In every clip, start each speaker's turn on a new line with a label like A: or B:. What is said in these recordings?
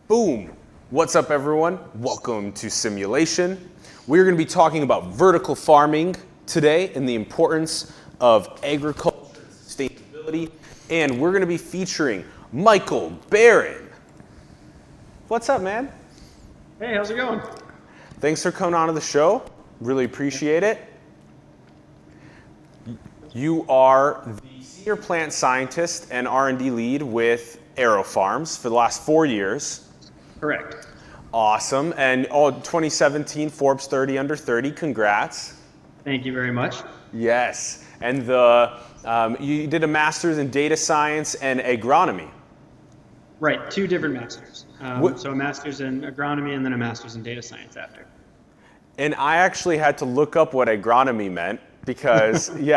A: Boom! What's up, everyone? Welcome to Simulation. We're going to be talking about vertical farming today and the importance of agriculture and sustainability. And we're going to be featuring Michael Barron. What's up, man?
B: Hey, how's it going?
A: Thanks for coming on to the show. Really appreciate it. You are the senior plant scientist and R&D lead with AeroFarms for the last 4 years.
B: Correct.
A: Awesome. And 2017 Forbes 30 under 30. Congrats.
B: Thank you very much.
A: Yes. And you did a master's in data science and agronomy.
B: Right, two different masters. So a master's in agronomy and then a master's in data science after.
A: And I actually had to look up what agronomy meant because, you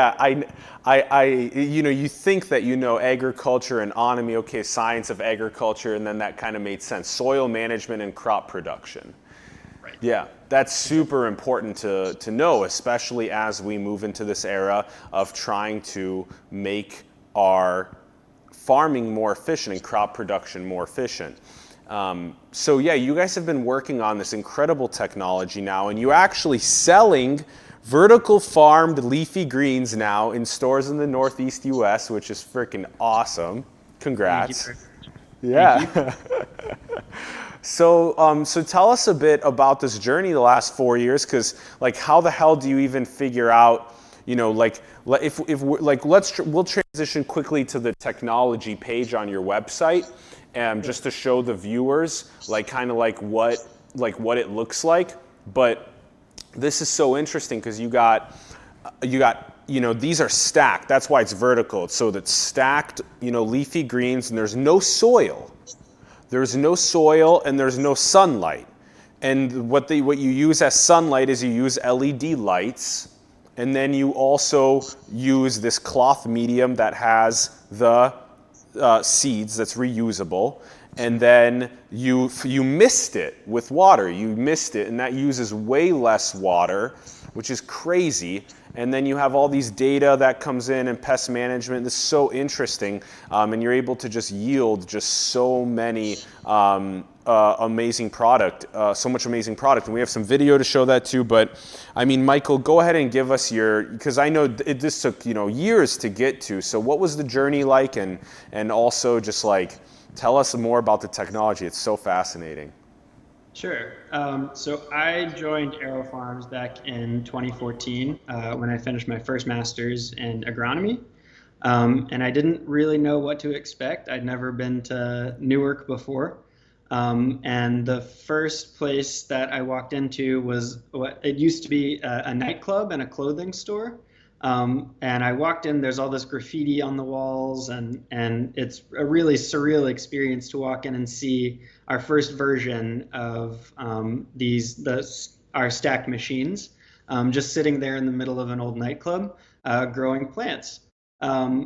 A: think that agriculture and onomy, okay, science of agriculture, and then that kind of made sense. Soil management and crop production.
B: Right.
A: Yeah, that's super important to know, especially as we move into this era of trying to make our farming more efficient and crop production more efficient. So yeah, you guys have been working on this incredible technology now, and you're actually selling vertical farmed leafy greens now in stores in the Northeast US, which is freaking awesome. Congrats.
B: Thank you
A: Yeah.
B: Thank you.
A: So tell us a bit about this journey the last 4 years, because how the hell do you even figure out, we'll transition quickly to the technology page on your website, just to show the viewers what it looks like. But this is so interesting because you got these are stacked. That's why it's vertical. So that's stacked, leafy greens, and there's no soil. There's no soil and there's no sunlight. And what you use as sunlight is you use LED lights, and then you also use this cloth medium that has the seeds that's reusable, and then you mist it with water. You mist it, and that uses way less water, which is crazy. And then you have all these data that comes in and pest management. This is so interesting, and you're able to just yield just so many amazing product, so much amazing product. And we have some video to show that too. But I mean, Michael, go ahead and give us because I know this took years to get to. So what was the journey like, and also just tell us more about the technology. It's so fascinating.
B: Sure. So I joined AeroFarms back in 2014 when I finished my first master's in agronomy. And I didn't really know what to expect. I'd never been to Newark before. And the first place that I walked into was what it used to be a nightclub and a clothing store. And I walked in, there's all this graffiti on the walls, and it's a really surreal experience to walk in and see our first version of our stacked machines, just sitting there in the middle of an old nightclub, growing plants. I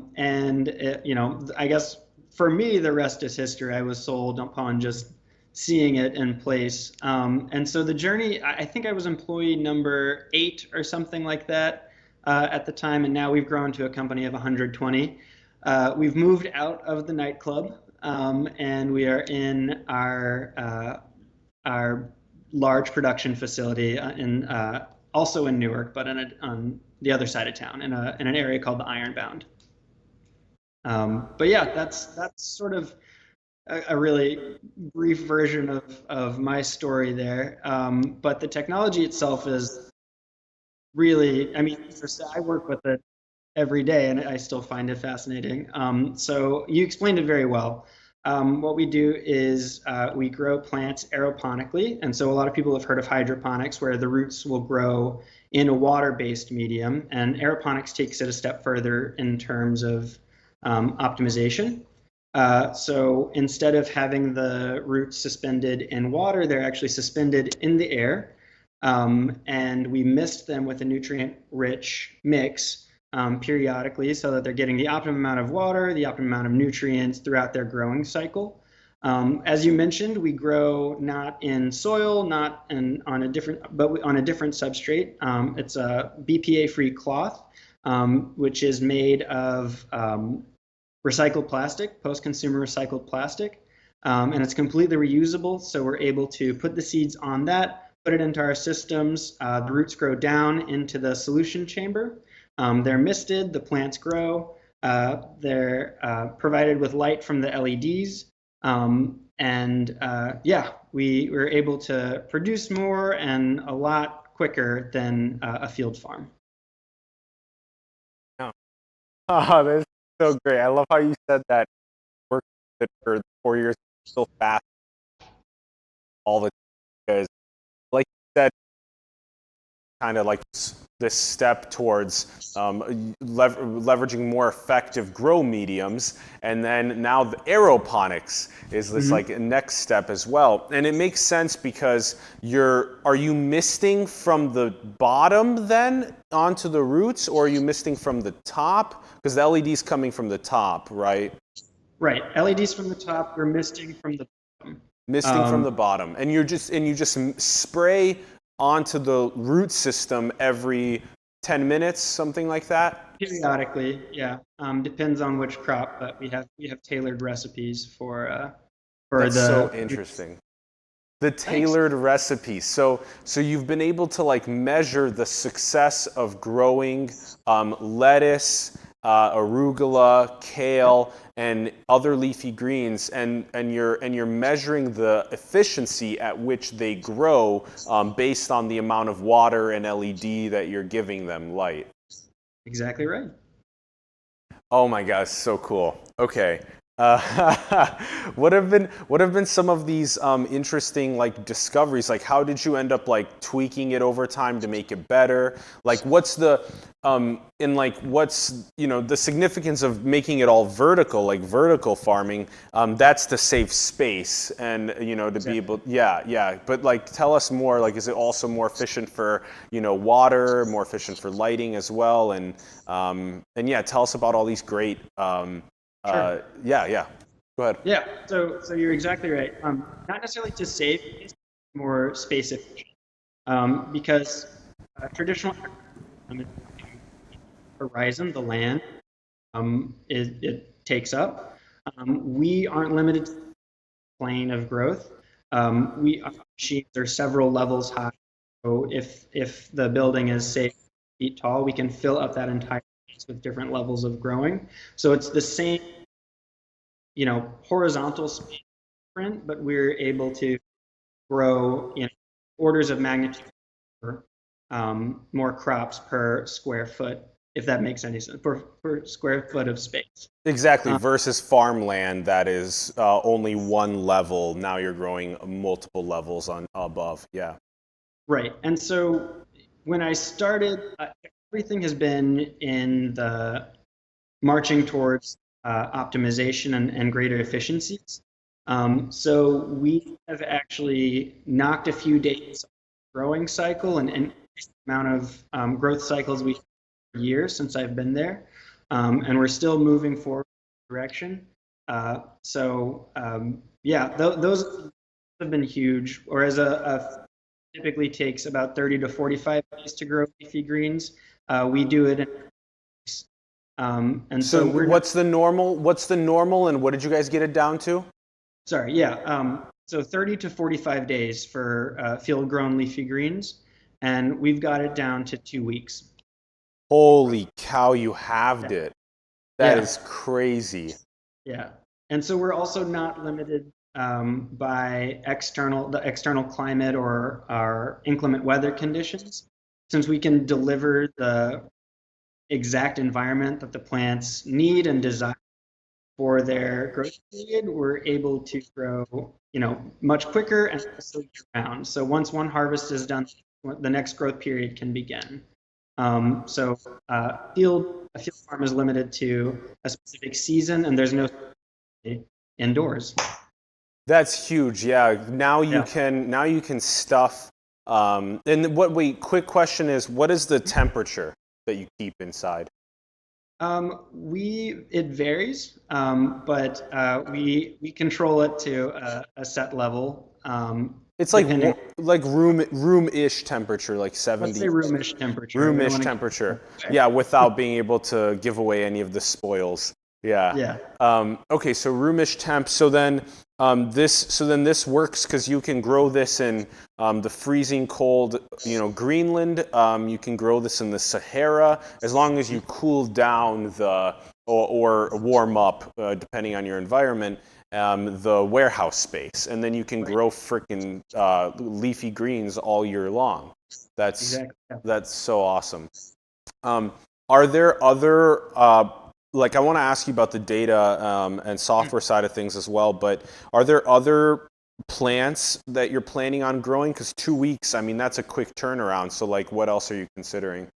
B: guess for me, the rest is history. I was sold upon just seeing it in place. And so the journey, I think I was employee number 8 or something like that at the time, and now we've grown to a company of 120. We've moved out of the nightclub, and we are in our large production facility also in Newark, but on the other side of town, in an area called the Ironbound. But yeah, that's sort of a really brief version of my story there. But the technology itself is really, I work with it every day, and I still find it fascinating. So you explained it very well. What we do is we grow plants aeroponically, and so a lot of people have heard of hydroponics, where the roots will grow in a water-based medium, and aeroponics takes it a step further in terms of optimization. So instead of having the roots suspended in water, they're actually suspended in the air. And we mist them with a nutrient-rich mix periodically so that they're getting the optimum amount of water, the optimum amount of nutrients throughout their growing cycle. As you mentioned, we grow not in soil, but on a different substrate. It's a BPA-free cloth, which is made of recycled plastic, post-consumer recycled plastic. and it's completely reusable. So we're able to put the seeds on that, put it into our systems. The roots grow down into the solution chamber. They're misted, the plants grow. They're provided with light from the LEDs. We were able to produce more and a lot quicker than a field farm.
A: Oh, that's so great. I love how you said that work for 4 years so fast all the time, because like you said, kind of like this step towards leveraging more effective grow mediums, and then now the aeroponics is this like next step as well. And it makes sense because are you misting from the bottom then onto the roots, or are you misting from the top? Because the LED's coming from the top, right?
B: Right, LEDs from the top, we're misting from the bottom.
A: Misting from the bottom, and you just spray onto the root system every 10 minutes, something like that?
B: Periodically, yeah. Depends on which crop, but we have tailored recipes for
A: That's
B: the.
A: so interesting. The tailored recipes. So you've been able to like measure the success of growing lettuce, arugula, kale, and other leafy greens, and you're measuring the efficiency at which they grow based on the amount of water and LED that you're giving them light.
B: Exactly right.
A: Oh my gosh, so cool. Okay. What have been some of these interesting like discoveries? Like, how did you end up like tweaking it over time to make it better? Like, what's the the significance of making it all vertical, like vertical farming? That's to save space and to be able, yeah. But like, tell us more. Like, is it also more efficient for water, more efficient for lighting as well? And yeah, tell us about all these great.
B: Sure.
A: Yeah. Go ahead.
B: Yeah. So you're exactly right. Not necessarily to save space, more space efficient, because traditional horizon, the land, it takes up. We aren't limited to the plane of growth. Machines are several levels high. So if the building is say feet tall, we can fill up that entire space with different levels of growing. So it's the same, horizontal space footprint, but we're able to grow orders of magnitude more crops per square foot, if that makes any sense, per square foot of space.
A: Exactly, versus farmland that is only one level. Now you're growing multiple levels on above. Yeah.
B: Right. And so when I started, everything has been in the marching towards optimization and greater efficiencies. So we have actually knocked a few days off the growing cycle and increased the amount of growth cycles we've had for years since I've been there. And we're still moving forward in that direction. Those have been huge. Whereas a typically takes about 30 to 45 days to grow leafy greens, we do it in and so
A: what's the normal? What's the normal, and what did you guys get it down to?
B: Sorry, yeah. So 30 to 45 days for field-grown leafy greens, and we've got it down to 2 weeks.
A: Holy cow, you halved it. That is crazy.
B: Yeah, and so we're also not limited by the external climate or our inclement weather conditions, since we can deliver the exact environment that the plants need and desire for their growth period. We're able to grow, much quicker and also year-round. So once one harvest is done, the next growth period can begin. A field farm is limited to a specific season, and there's no indoors.
A: That's huge. Yeah. Now you can stuff. Quick question is, what is the temperature that you keep inside?
B: It varies, but we control it to a set level.
A: It's like room-ish temperature, like 70.
B: Let's say roomish temperature.
A: Roomish temperature. Yeah, without being able to give away any of the spoils. Yeah.
B: Yeah.
A: Okay, so roomish temp. So then, Then this works because you can grow this in the freezing cold, Greenland. You can grow this in the Sahara as long as you cool down or warm up, depending on your environment, the warehouse space, and then you can grow frickin' leafy greens all year long. That's so awesome. Are there other I want to ask you about the data and software side of things as well, but are there other plants that you're planning on growing? Because 2 weeks, I mean, that's a quick turnaround. So what else are you considering?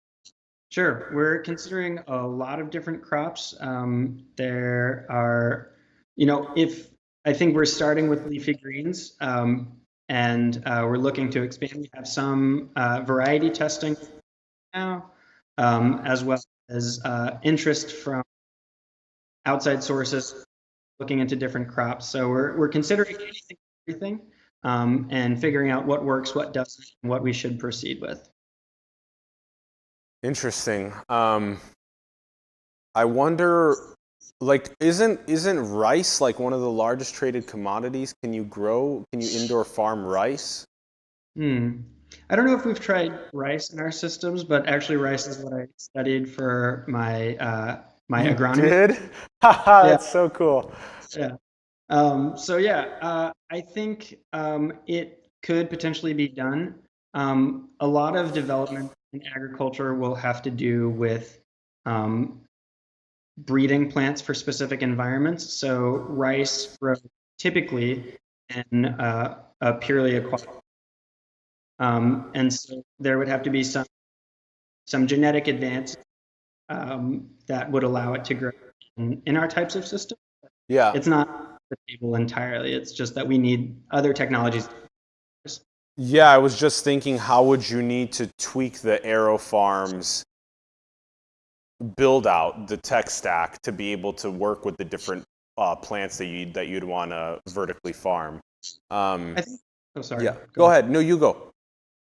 B: Sure. We're considering a lot of different crops. There are, I think we're starting with leafy greens, and we're looking to expand. We have some variety testing now, as well as interest from outside sources looking into different crops. So we're considering everything, and figuring out what works, what doesn't, and what we should proceed with.
A: Interesting. I wonder, isn't rice one of the largest traded commodities? Can you indoor farm rice?
B: I don't know if we've tried rice in our systems, but actually rice is what I studied for my agronomy.
A: Did? That's so cool.
B: Yeah. I think it could potentially be done. A lot of development in agriculture will have to do with breeding plants for specific environments. So rice grows typically in a purely aquatic. And so there would have to be some genetic advance that would allow it to grow in our types of systems.
A: Yeah.
B: It's not the table entirely. It's just that we need other technologies.
A: Yeah, I was just thinking, how would you need to tweak the AeroFarms build out the tech stack to be able to work with the different plants that you'd want to vertically farm?
B: Sorry.
A: Yeah. Go ahead. No, you go.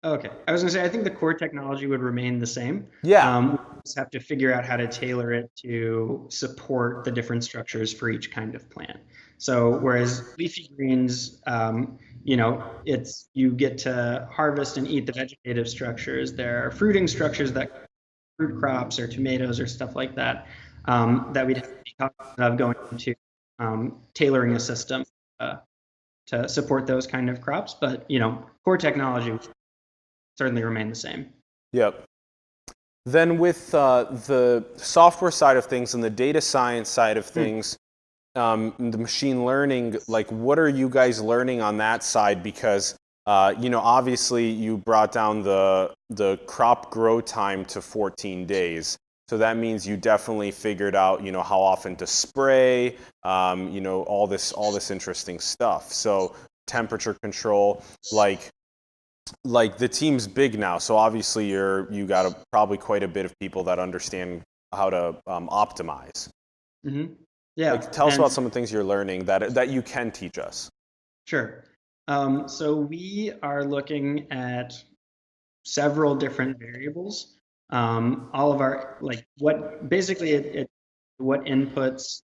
B: Okay. I was going to say, I think the core technology would remain the same.
A: Yeah.
B: We just have to figure out how to tailor it to support the different structures for each kind of plant. So whereas leafy greens, you get to harvest and eat the vegetative structures. There are fruiting structures that fruit crops or tomatoes or stuff like that, that we'd have to be cognizant of going into tailoring a system to support those kind of crops. But, core technology certainly remain the same.
A: Yep. Then with the software side of things and the data science side of things, the machine learning, what are you guys learning on that side? Because obviously you brought down the crop grow time to 14 days. So that means you definitely figured out, how often to spray, all this interesting stuff. So temperature control, the team's big now, so obviously you got probably quite a bit of people that understand how to optimize.
B: Mm-hmm. Yeah.
A: Tell us about some of the things you're learning that you can teach us.
B: Sure. So we are looking at several different variables. All of our what inputs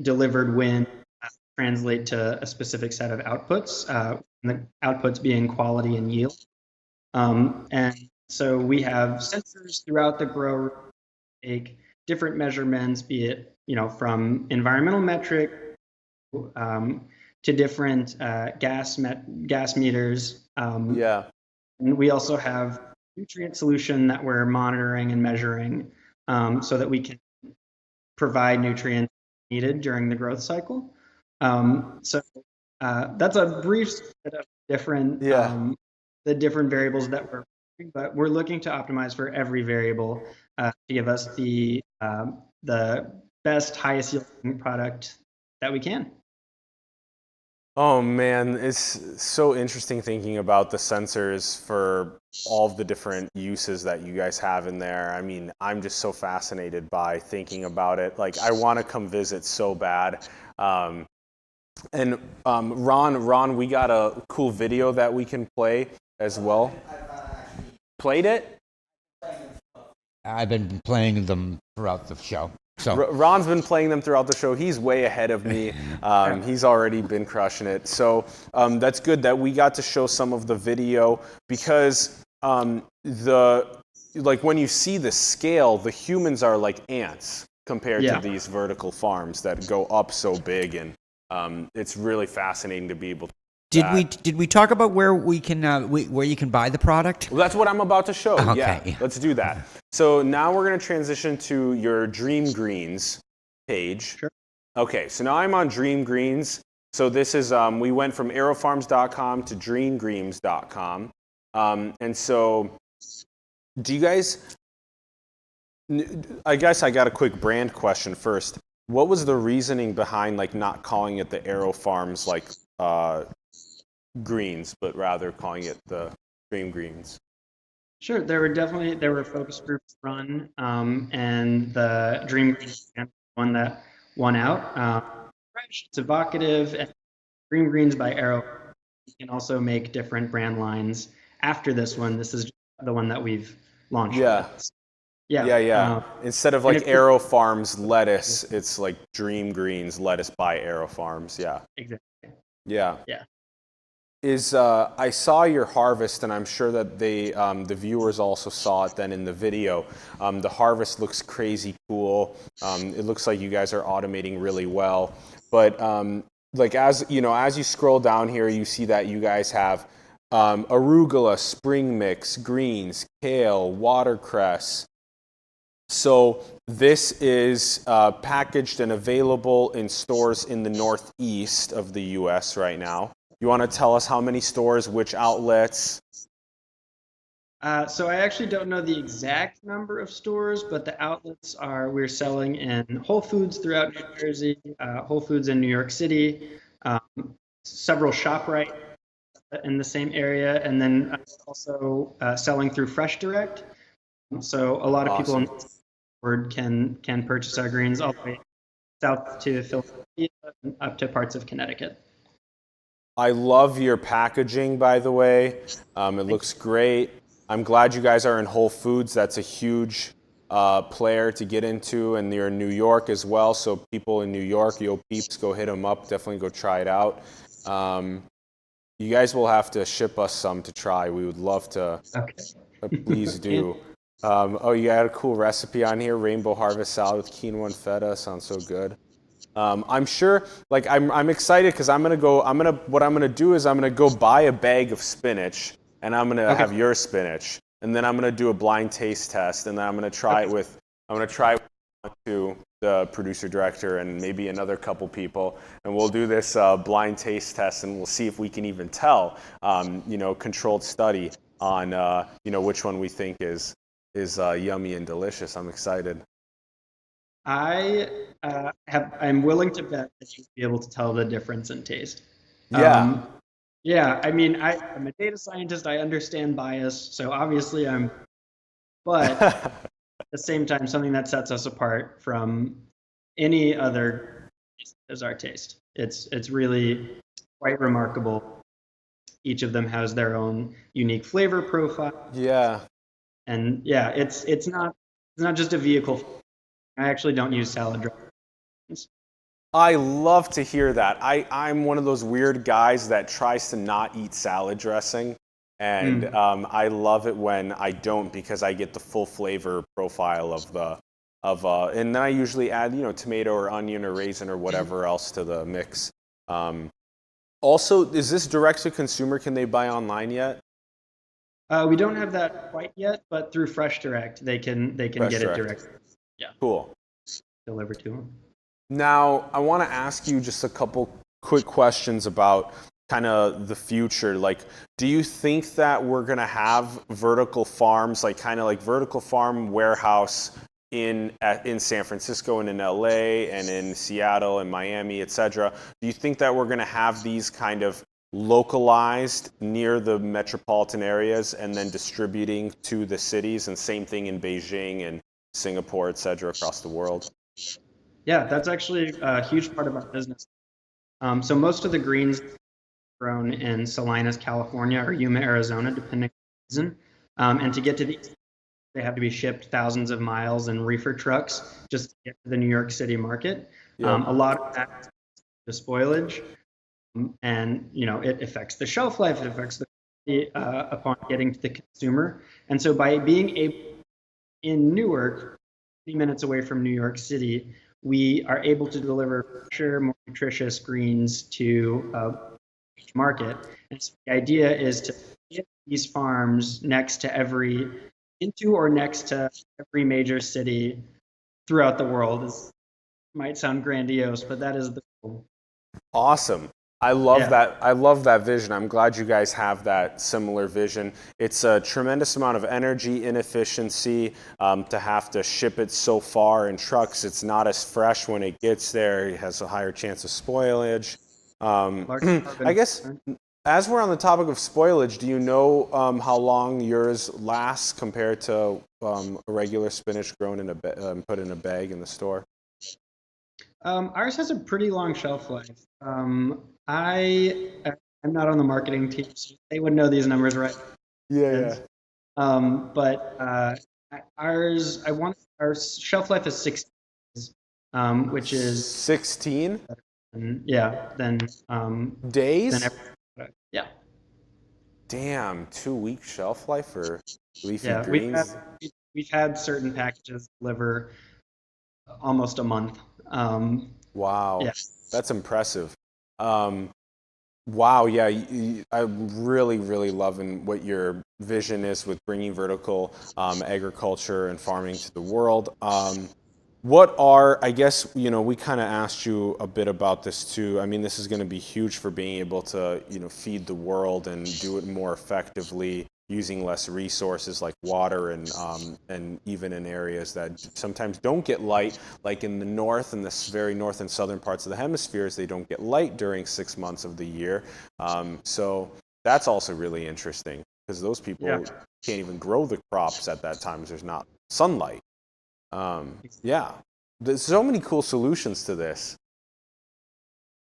B: delivered when translate to a specific set of outputs. The outputs being quality and yield. And so we have sensors throughout the grow, take different measurements, be it from environmental metric to different gas meters.
A: Yeah.
B: And we also have nutrient solution that we're monitoring and measuring, so that we can provide nutrients needed during the growth cycle. So that's a brief set of different the different variables that we're using, but we're looking to optimize for every variable to give us the best, highest yielding product that we can.
A: Oh man, it's so interesting thinking about the sensors for all of the different uses that you guys have in there. I mean, I'm just so fascinated by thinking about it. I want to come visit so bad. And Ron, we got a cool video that we can play as well. Played it?
C: I've been playing them throughout the show. So
A: Ron's been playing them throughout the show. He's way ahead of me. He's already been crushing it. So that's good that we got to show some of the video, because like when you see the scale, the humans are like ants compared to these vertical farms that go up so big, and it's really fascinating to be able to.
C: Did we talk about where we can where you can buy the product?
A: Well, that's what I'm about to show.
C: Okay.
A: Yeah, let's do that. So now we're going to transition to your Dream Greens page.
B: Sure.
A: Okay, so now I'm on Dream Greens. So this is, we went from aerofarms.com to dreamgreens.com. And so do you guys, I guess I got a quick brand question first. What was the reasoning behind like not calling it the AeroFarms like greens, but rather calling it the Dream Greens?
B: Sure, there were focus groups run, and the Dream Green one that won out. Fresh, it's evocative, and Dream Greens by Aero. You can also make different brand lines after this one. This is the one that we've launched.
A: Yeah.
B: With.
A: Yeah. Instead of like AeroFarms lettuce, it's like Dream Greens lettuce by AeroFarms. Yeah.
B: Exactly.
A: Yeah.
B: Yeah.
A: I saw your harvest, and I'm sure that the viewers also saw it then in the video. The harvest looks crazy cool. It looks like you guys are automating really well. But like as you scroll down here, you see that you guys have arugula, spring mix, greens, kale, watercress. So this is packaged and available in stores in the northeast of the U.S. right now. You want to tell us how many stores, which outlets?
B: So I actually don't know the exact number of stores, but the outlets we're selling in Whole Foods throughout New Jersey, Whole Foods in New York City, several ShopRite in the same area, and then also selling through Fresh Direct. So a lot of people in Word can purchase our greens all the way south to Philadelphia and up to parts of Connecticut.
A: I love your packaging, by the way. It looks great. I'm glad you guys are in Whole Foods. That's a huge player to get into, and you're in New York as well. So people in New York, Yo Peeps, go hit them up. Definitely go try it out. You guys will have to ship us some to try. We would love to. Okay. Please do. You got a cool recipe on here: rainbow harvest salad with quinoa and feta. Sounds so good. I'm sure, like I'm excited because what I'm gonna do is I'm gonna go buy a bag of spinach, and I'm gonna have your spinach, and then I'm gonna do a blind taste test, and then I'm gonna try it with to the producer director and maybe another couple people, and we'll do this blind taste test, and we'll see if we can even tell, controlled study on which one we think is yummy and delicious. I'm excited.
B: I'm willing to bet that you'll be able to tell the difference in taste.
A: Yeah.
B: I mean, I'm a data scientist. I understand bias, so obviously but at the same time, something that sets us apart from any other is our taste. It's really quite remarkable. Each of them has their own unique flavor profile.
A: Yeah.
B: And yeah, it's not just a vehicle. I actually don't use salad dressing.
A: I love to hear that. I'm one of those weird guys that tries to not eat salad dressing, and I love it when I don't, because I get the full flavor profile and then I usually add tomato or onion or raisin or whatever else to the mix. Also, is this direct to consumer? Can they buy online yet?
B: We don't have that quite yet, but through Fresh Direct, they can get it directly. Yeah.
A: Cool.
B: Delivered to them.
A: Now, I want to ask you just a couple quick questions about kind of the future. Like, do you think that we're going to have vertical farms, like kind of like vertical farm warehouse in San Francisco and in LA and in Seattle and Miami, et cetera? Do you think that we're going to have these kind of localized near the metropolitan areas and then distributing to the cities, and same thing in Beijing and Singapore, et cetera, across the world?
B: Yeah, that's actually a huge part of our business. So most of the greens grown in Salinas, California, or Yuma, Arizona, depending on the season. And to get to these they have to be shipped thousands of miles in reefer trucks just to get to the New York City market.
A: Yeah.
B: A lot of that is spoilage, and it affects the shelf life. It affects the upon getting to the consumer. And so by being able in Newark, 50 minutes away from New York City, we are able to deliver fresher, more nutritious greens to each market. And so the idea is to get these farms next to into or next to every major city throughout the world. It might sound grandiose, but that is the goal.
A: Awesome. I love
B: Yeah.
A: that. I love that vision. I'm glad you guys have that similar vision. It's a tremendous amount of energy, inefficiency to have to ship it so far in trucks. It's not as fresh when it gets there. It has a higher chance of spoilage.
B: Large carbon
A: I guess
B: footprint.
A: as we're on the topic of spoilage, do you know how long yours lasts compared to a regular spinach grown in put in a bag in the store?
B: Ours has a pretty long shelf life. I'm not on the marketing team, so they would know these numbers right.
A: Yeah.
B: But our shelf life is 6 days, which is
A: 16
B: yeah than
A: days?
B: every product. Yeah.
A: Damn, 2 week shelf life for leafy
B: Yeah,
A: greens.
B: we've had certain packages deliver almost a month.
A: Wow,
B: Yeah.
A: that's impressive. Wow, yeah, I'm really, really loving what your vision is with bringing vertical agriculture and farming to the world. I guess, we kind of asked you a bit about this too. I mean, this is going to be huge for being able to, feed the world and do it more effectively using less resources like water and even in areas that sometimes don't get light, like in the north and the very north and southern parts of the hemispheres, they don't get light during 6 months of the year. So that's also really interesting because those people can't even grow the crops at that time because there's not sunlight. Yeah, there's so many cool solutions to this.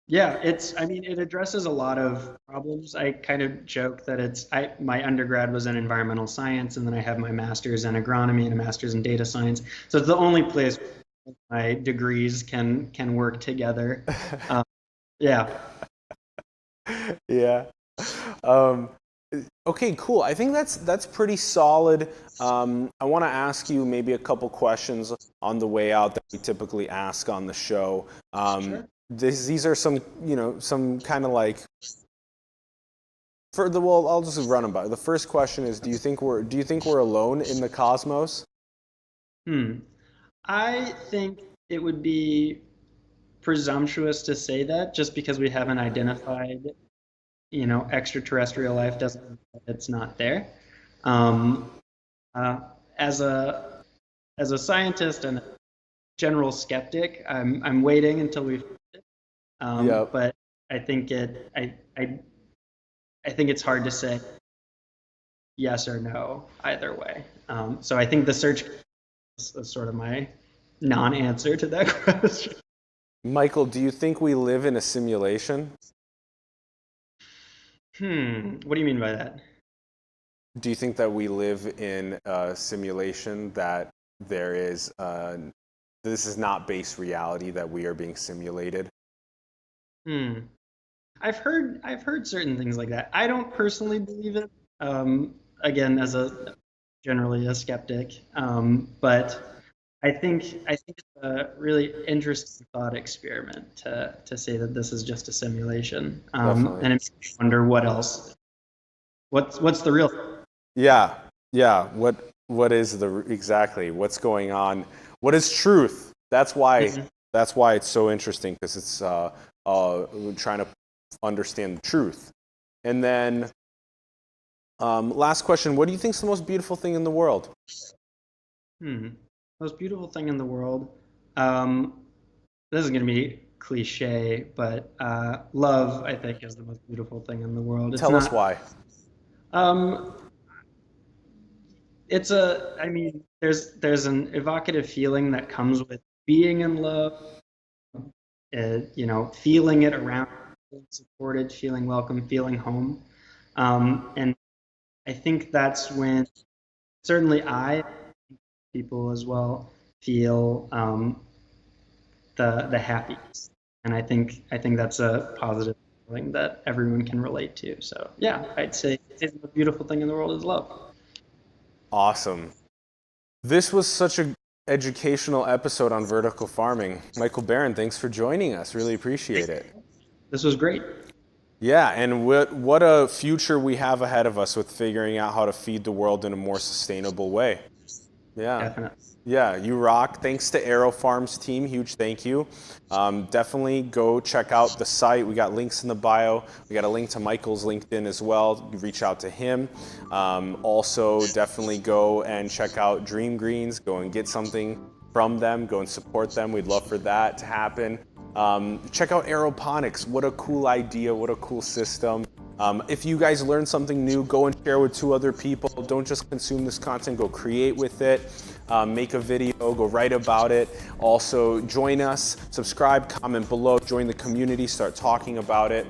B: Yeah, it addresses a lot of problems. I kind of joke that my undergrad was in environmental science, and then I have my master's in agronomy and a master's in data science. So it's the only place where my degrees can work together. Yeah.
A: Yeah. Okay, cool. I think that's pretty solid. I want to ask you maybe a couple questions on the way out that we typically ask on the show.
B: Sure.
A: These are some, some kind of like. Well, I'll just run them by. The first question is, do you think we're alone in the cosmos?
B: I think it would be presumptuous to say that just because we haven't identified, extraterrestrial life doesn't mean that it's not there. Um, uh, as a scientist and a general skeptic, I'm waiting until we find it.
A: Yep.
B: But I think I think it's hard to say yes or no either way. So I think the search is sort of my non-answer to that question.
A: Michael, do you think we live in a simulation?
B: What do you mean by that?
A: Do you think that we live in a simulation that this is not base reality, that we are being simulated?
B: I've heard certain things like that. I don't personally believe it. Again, as generally a skeptic, but I think it's a really interesting thought experiment to say that this is just a simulation,
A: Definitely.
B: and it makes me wonder what else. What's the real thing?
A: Yeah. What is exactly what's going on? What is truth? That's why it's so interesting, because it's trying to understand the truth. And then last question: what do you think is the most beautiful thing in the world?
B: Most beautiful thing in the world. This is going to be cliche, but love, I think, is the most beautiful thing in the world.
A: Tell us why.
B: There's an evocative feeling that comes with being in love, feeling it around, feeling supported, feeling welcome, feeling home. And I think that's when certainly I people as well feel the happiness. And I think that's a positive feeling that everyone can relate to. So yeah, I'd say the most beautiful thing in the world is love.
A: Awesome. This was such an educational episode on vertical farming. Michael Barron, thanks for joining us. Really appreciate it.
B: This was great.
A: Yeah, and what a future we have ahead of us with figuring out how to feed the world in a more sustainable way. Yeah.
B: Definitely.
A: Yeah, you rock. Thanks to AeroFarms team. Huge thank you. Definitely go check out the site. We got links in the bio. We got a link to Michael's LinkedIn as well. Reach out to him. Also, definitely go and check out Dream Greens. Go and get something from them. Go and support them. We'd love for that to happen. Check out Aeroponics. What a cool idea. What a cool system. If you guys learn something new, go and share with 2 other people. Don't just consume this content, go create with it. Make a video, go write about it. Also, join us, subscribe, comment below, join the community, start talking about it.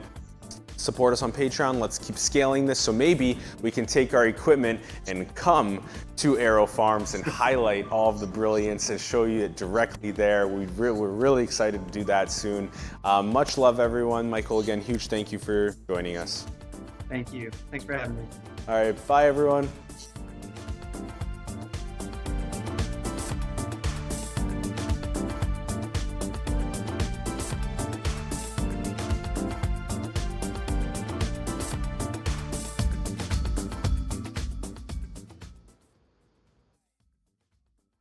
A: Support us on Patreon. Let's keep scaling this so maybe we can take our equipment and come to AeroFarms and highlight all of the brilliance and show you it directly there. We're really excited to do that soon. Much love, everyone. Michael, again, huge thank you for joining us.
B: Thank you. Thanks for having me.
A: All right, bye, everyone.